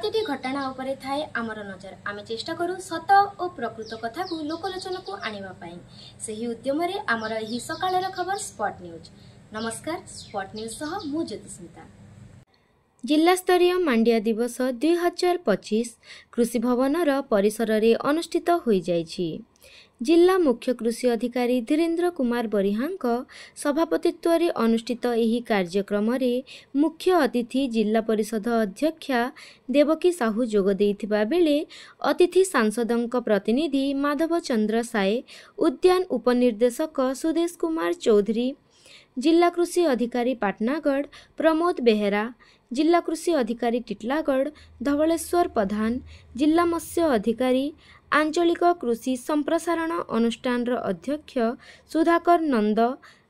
प्रतिटी घटना उपरे थाए आमर नजर। आमे चेष्टा करू सत और प्रकृत कथा को लोकलोचन को आनिबा पाई। सही उद्यम रे आमर एही सकाळर खबर स्पॉट न्यूज। नमस्कार, स्पॉट न्यूज सह मु ज्योतिस्मिता। जिला स्तरीय मांडिया दिवस 2025 कृषि भवनर परिसर रे अनुष्ठित होई जाइछि। जिला मुख्य कृषि अधिकारी धीरेन्द्र कुमार बरिहांक सभापतित्व रे अनुष्ठित एही कार्यक्रम रे मुख्य अतिथि जिला परिषद अध्यक्षा देवकी साहू जोग देइथिबा बेले अतिथि सांसदक प्रतिनिधि माधव चंद्र साए, उद्यान उपनिर्देशक सुदेश कुमार चौधरी, जिला कृषि अधिकारी पाटनागढ़ प्रमोद बेहेरा, जिला कृषि अधिकारी टिटलागढ़ धवलेश्वर प्रधान, जिला मत्स्य अधिकारी आंचलिक कृषि संप्रसारण अनुष्ठान अध्यक्ष सुधाकर नंद,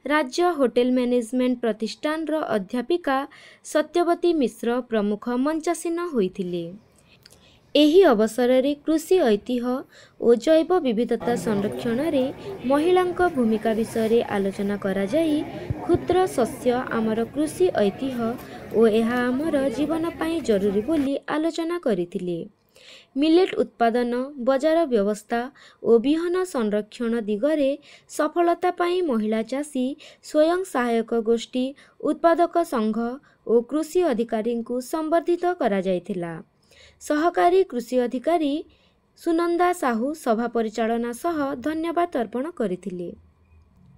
राज्य होटेल मैनेजमेंट प्रतिष्ठान अध्यापिका सत्यवती मिश्र प्रमुख मंचासीन होइथिले। एही अवसर रे कृषि ऐतिह्य और जैव विविधता संरक्षण रे महिलांक भूमिका विषय रे आलोचना करा जाई। क्षुद्र शस्य आमर कृषि ऐतिह्य और एहा आमर जीवन पाई जरूरी बोली आलोचना करिथिले। मिलेट उत्पादन, बजार व्यवस्था और बिहन संरक्षण दिगरे सफलता पाई महिला चाषी, स्वयं सहायक गोष्ठी, उत्पादक संघ और कृषि अधिकारी को संबर्धित करा जायथिला। सहकारी कृषि अधिकारी सुनंदा साहू सभा परिचालना सह धन्यवाद अर्पण करथिले।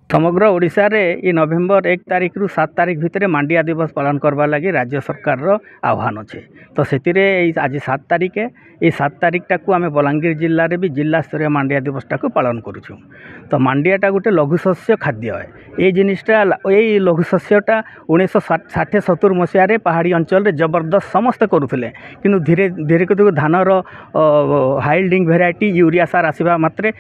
समग्र ओडिशा रे ये नवेम्बर 1 तारिख रु 7 तारिख भितर मांडिया दिवस पालन करबा लगी राज्य सरकार रो आह्वान अच्छे। तो सेतिरे आज 7 तारिख ये 7 तारिखटा को आम बलांगीर जिले में भी जिला स्तरीय मांडिया दिवसटा को पालन करूँ। तो मांडियाटा गोटे लघुशस्य खाद्य है। ये जिनिसटा ये लघुशस्यटा 1960-70 मसीह पहाड़ी अंचल जबरदस्त समस्ते करुले, किंतु धीरे धीरे धानर हाइल्डिंग भेराइटी यूरिया सार आसवा मात्रे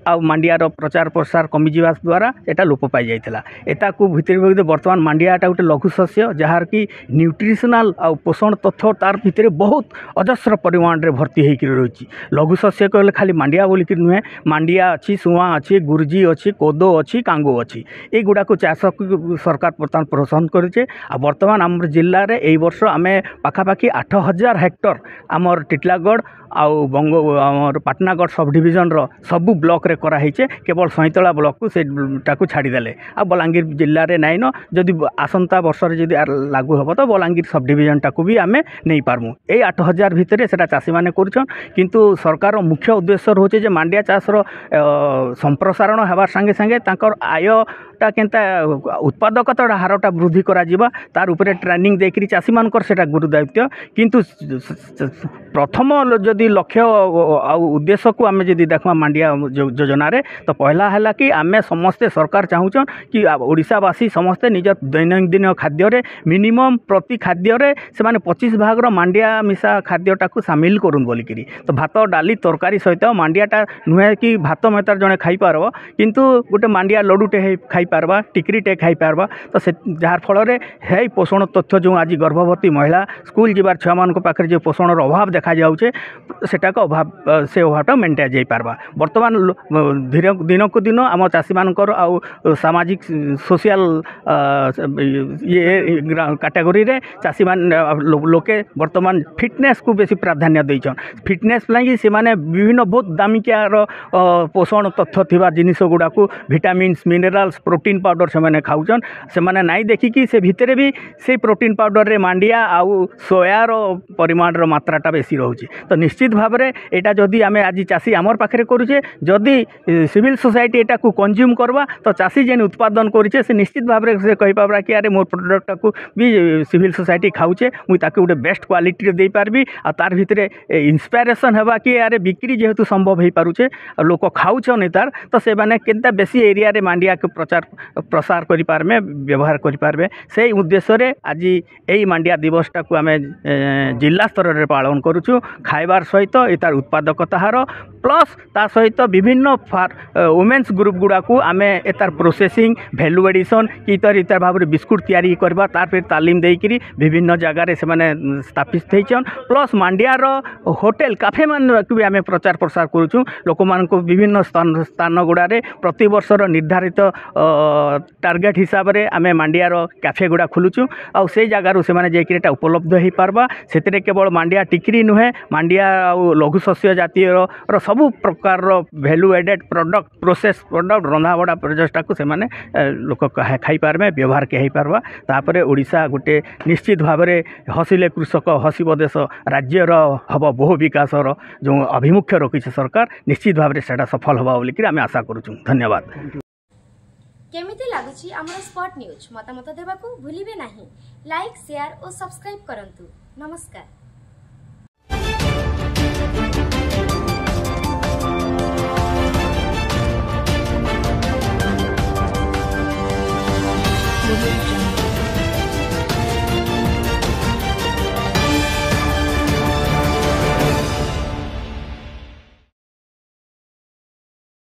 आ मांडियार प्रचार प्रसार कमिजा द्वारा एटा लोप पाई जाइथिला। एता को भितर बर्तमान मांडियाटा गोटे लघुशस्य जहार कि न्यूट्रिशनल आ पोषण तथ्य तार भितर बहुत अजस्र परिमाण रे भर्ती होकर रही। लघुशस्य कहले खाली मांडिया बोलिक नुहे, मांडिया अच्छी, सुआ अच्छी, गुर्जी अच्छी, कोदो अच्छी, कांगो अच्छी, एगुड़ा को चाष सरकार बर्तमान प्रोत्साहन करे। आ बर्तमान आम जिले में यही वर्ष आम पाखापाखि 8000 हेक्टर आमर टिटलागढ़ आउ बंग आमर पाटनागढ़ सब डिविजन रो सबू ब्लॉक रे कराइछे। केवल सईतला ब्लॉक को सेटा को छाड़ीदेले आ बलांगीर जिले में नाइन। जदि आसंता वर्ष जदि लागू हम तो बलांगीर सब डिविजन टाक भी आम नहीं पार्मु। ये 8000 भितर से चाषी मैंने करुछन, किंतु सरकार मुख्य उद्देश्य रोचे मांडिया चाषर संप्रसारण होवार संगे संगे तांकर आयटा केनता उत्पादकता हारटा वृद्धि करा जिबा तार उपरे ट्रेनिंग देकरी चाषी मानकर सेटा गुरुदायित्व। किंतु प्रथम जदि लक्ष्य आ उद्देश्य को आम जदि देखा मांडिया योजना रे, तो पहला है कि आम समस्ते सरकार चाहून कि ओडिशावासी समस्ते निज दैनंदिन खाद्य मिनिमम प्रति खाद्य से 25 भाग मांडिया मिसा खाद्यटा को सामिल करूँ बोलिकी। तो भात डाली तरकारी सहित मांडियाटा नुहे कि भात मेतार जड़े खाईपार, किंतु गोटे मांडिया लडुटे खाईपारवा, टिकरीटे खाईपारवा। तो से जार फल है पोषण तथ्य जो आज गर्भवती महिला स्कूल जीवार छुआ मान पाखे जो पोषण अभाव देखा जाऊे सेटा को अभाव से अभावटा मेन्टा जाई पारबा। वर्तमान धीरे दिन को दिन आम चाषी मानकर आउ सामाजिक सोशल ये कैटेगरी रे चाषी मान लोके वर्तमान फिटनेस को बेसी प्राधान्य देइछन। फिटनेस लगी से माने विभिन्न बहुत दामिकियार पोषण तथ्य थिबा जिनिस गुडा को विटामिन्स, मिनरल्स, प्रोटीन पाउडर से माने खाउछन। से माने नाई देखि कि से भितरे भी से प्रोटीन पाउडर रे मांडिया आउ सोयार परिमाण रो मात्राटा बेसी रहउची। तो निश्चित भाव में एटा जदि आम आज चाषी आमर पाखे करुचे, जदि सिविल सोसाइटी एटा को कंज्यूम करवा तो चाषी जेन उत्पादन करुचे से निश्चित भाव में से कहि पाबरा कि अरे मोर प्रोडक्ट को भी सिविल सोसाइटी खाऊचे, मुई ताके गोटे बेस्ट क्वालिटी दे पारबी आ तार भितरे इंस्पिरेशन हेबा कि अरे बिक्री जेहेतु संभव हो पारुचे लोक खाऊछन तार। तो से माने केनता बेसी एरिया रे मांडिया के प्रचार प्रसार करि पारबे, व्यवहार करि पारबे। से उद्देश्य रे आज एई मांडिया दिवसटा को आमे जिला स्तर रे पालन करूछु। खाइबार सहित तार उत्पादकता हार प्लस ता सहित विभिन्न वुमेन्स ग्रुप गुड़ा को आम एतार प्रोसेसिंग भैल्यू एडिशन कि इतर भाव में बिस्कुट तैयारी करवा तार फिर तालीम देकरी विभिन्न जगार से स्थापित होइछन। प्लस मांडियार होटेल काफे मान भी आम प्रचार प्रसार करूँ। लोक मान विभिन्न स्थान गुड़ारे प्रति वर्षर निर्धारित टार्गेट हिसाब रे आमे मांडियार कैफे गुड़ा खोलुचु आ से जगार से जाकि उपलब्ध हो पार्बा से केवल मांडिया टिकरी नुहे मांडिया लघु शस्य जातीय सबु प्रकार value added product process product रंधाबड़ा प्रचेषा को से लोक खाई पारबे व्यवहार के पार्बा तापर ओडिशा गोटे निश्चित भाव में हसिले कृषक हसिब देश राज्यर हम बहु विकासर जो अभिमुख्य रखी सरकार निश्चित भाव में सेटा सफल होगा बोलिक आम आशा करुँ। धन्यवाद। केमिति लागुची आमर स्पॉट न्यूज मतामत देबाकू भूलिबे नाही। लाइक शेयर और सब्सक्राइब करंतु। नमस्कार।